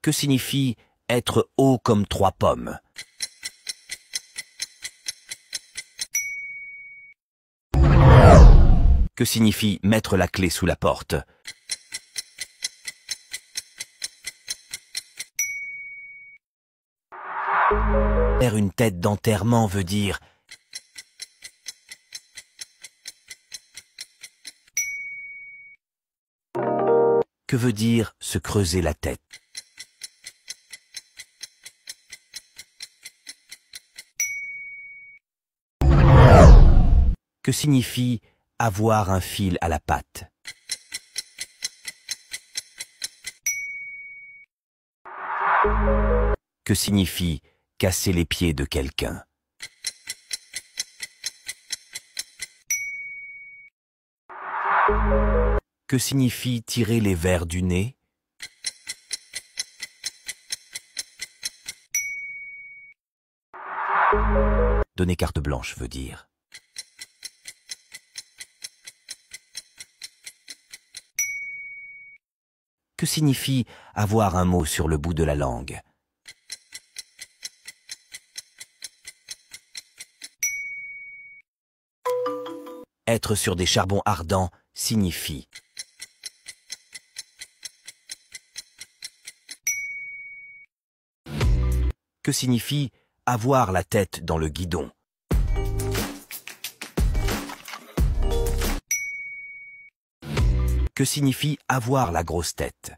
Que signifie être haut comme 3 pommes? Que signifie mettre la clé sous la porte? Faire une tête d'enterrement veut dire que veut dire se creuser la tête? Que signifie avoir un fil à la patte? Que signifie casser les pieds de quelqu'un? Que signifie tirer les vers du nez? Donner carte blanche veut dire que signifie avoir un mot sur le bout de la langue? Être sur des charbons ardents signifie que signifie avoir la tête dans le guidon? Que signifie avoir la grosse tête?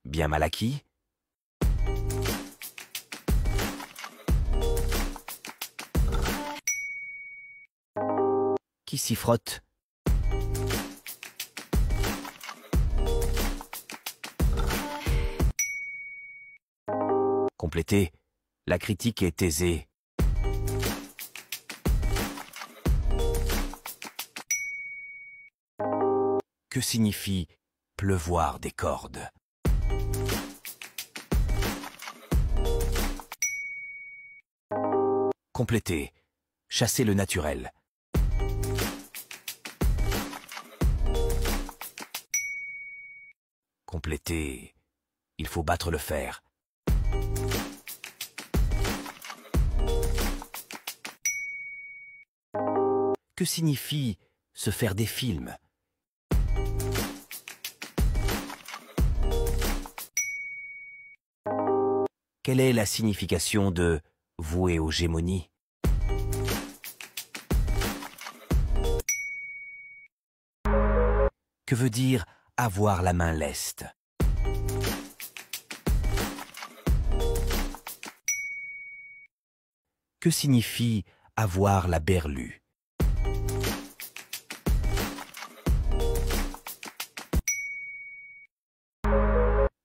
Bien mal acquis? Qui s'y frotte? Complétez. La critique est aisée. Que signifie pleuvoir des cordes? Complétez. Chasser le naturel. Complétez. Il faut battre le fer. Que signifie se faire des films? Quelle est la signification de vouer aux gémonies? Que veut dire avoir la main leste? Que signifie avoir la berlue?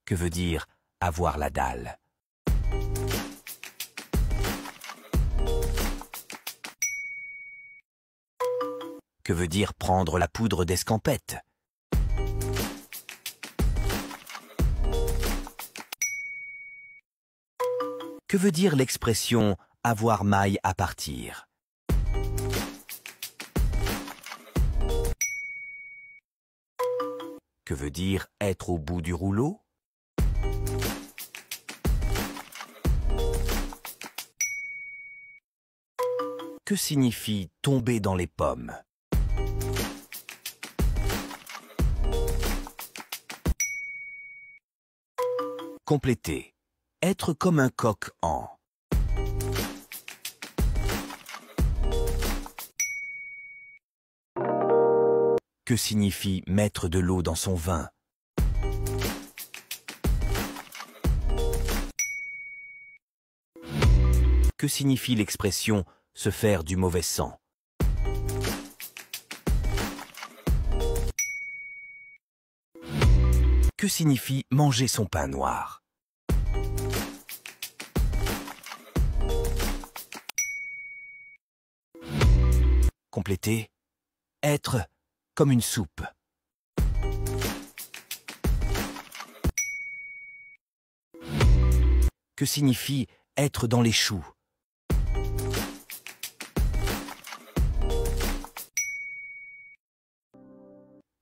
Que veut dire avoir la dalle? Que veut dire prendre la poudre d'escampette? Que veut dire l'expression avoir maille à partir? Que veut dire être au bout du rouleau? Que signifie tomber dans les pommes? Complétez. Être comme un coq en. Que signifie mettre de l'eau dans son vin? Que signifie l'expression se faire du mauvais sang? Que signifie manger son pain noir? Complétez. Être comme une soupe. Que signifie être dans les choux?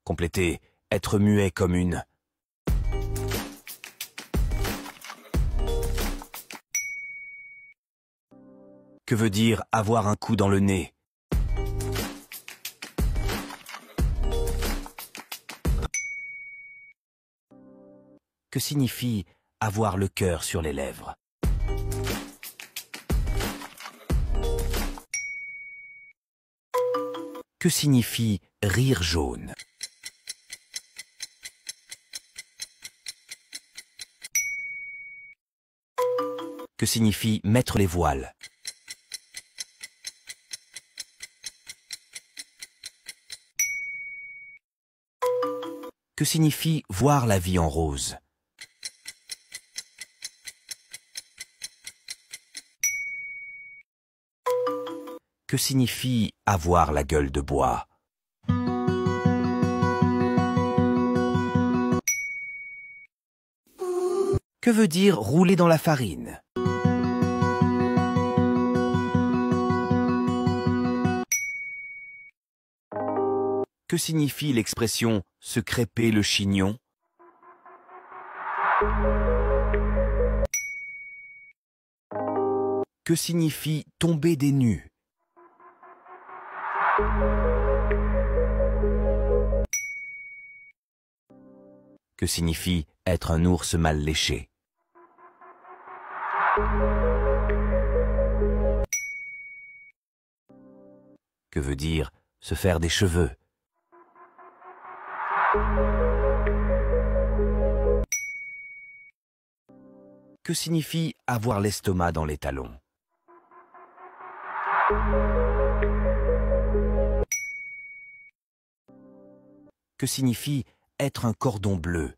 Complétez être muet comme une. Que veut dire avoir un coup dans le nez? Que signifie avoir le cœur sur les lèvres? Que signifie rire jaune? Que signifie mettre les voiles? Que signifie voir la vie en rose? Que signifie avoir la gueule de bois? Que veut dire rouler dans la farine? Que signifie l'expression « se crêper le chignon » ? Que signifie tomber des nues? Que signifie être un ours mal léché? Que veut dire se faire des cheveux? Que signifie avoir l'estomac dans les talons? Que signifie être un cordon bleu?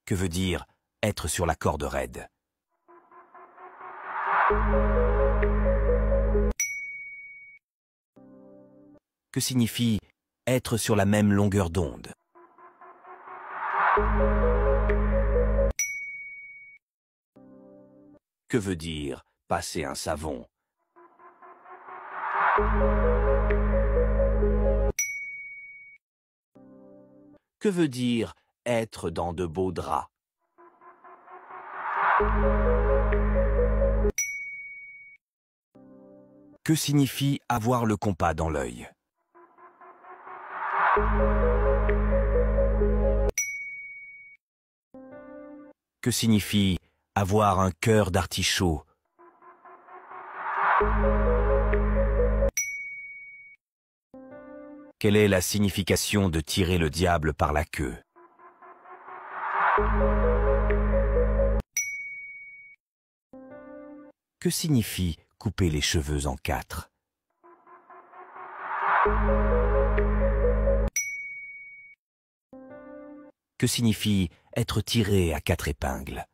Que veut dire être sur la corde raide? Que signifie être sur la même longueur d'onde? Que veut dire passer un savon? Que veut dire être dans de beaux draps? Que signifie avoir le compas dans l'œil? Que signifie avoir un cœur d'artichaut? Quelle est la signification de tirer le diable par la queue? Que signifie couper les cheveux en quatre? Que signifie être tiré à quatre épingles?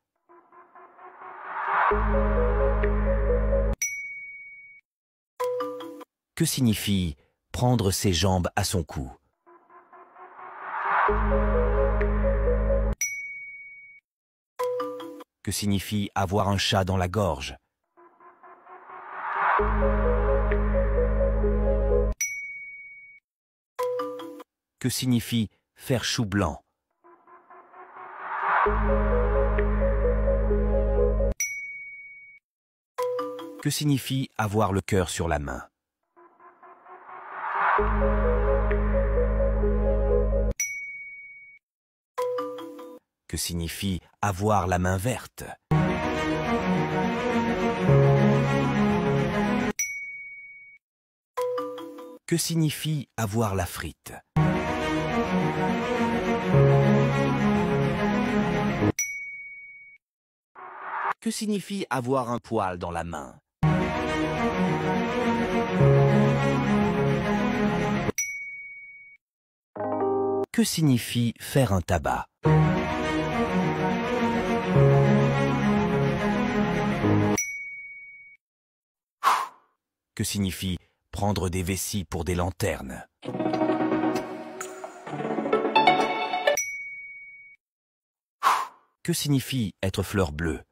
Que signifie prendre ses jambes à son cou? Que signifie avoir un chat dans la gorge? Que signifie faire chou blanc? Que signifie avoir le cœur sur la main? Que signifie avoir la main verte? Que signifie avoir la frite? Que signifie avoir un poil dans la main? Que signifie faire un tabac? Que signifie prendre des vessies pour des lanternes? Que signifie être fleur bleue?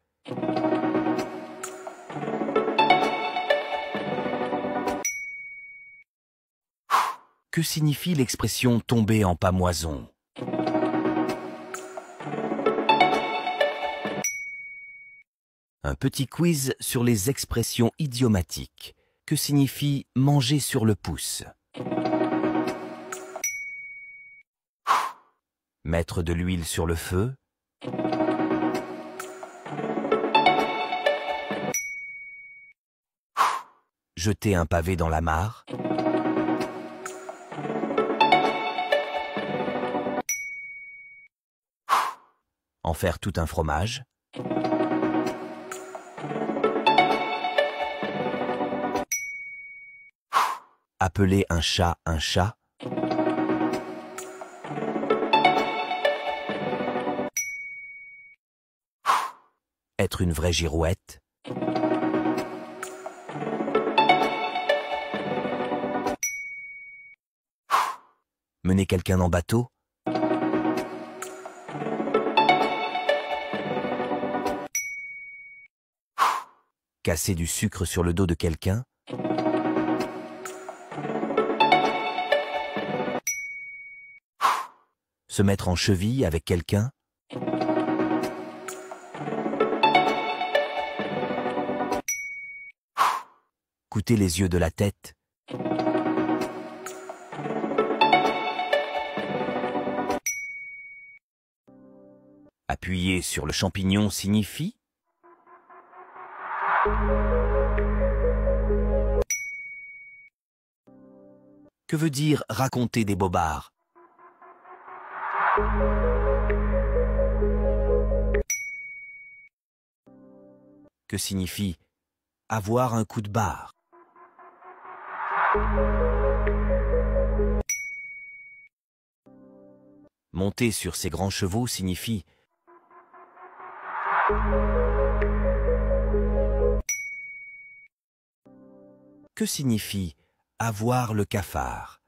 Que signifie l'expression tomber en pâmoison? Un petit quiz sur les expressions idiomatiques. Que signifie manger sur le pouce? Mettre de l'huile sur le feu? Jeter un pavé dans la mare? En faire tout un fromage? Appeler un chat un chat? Être une vraie girouette? Mener quelqu'un en bateau? Casser du sucre sur le dos de quelqu'un? Se mettre en cheville avec quelqu'un? Coûter les yeux de la tête? Appuyer sur le champignon signifie? Que veut dire raconter des bobards? Que signifie avoir un coup de barre? Monter sur ces grands chevaux signifie? Que signifie avoir le cafard?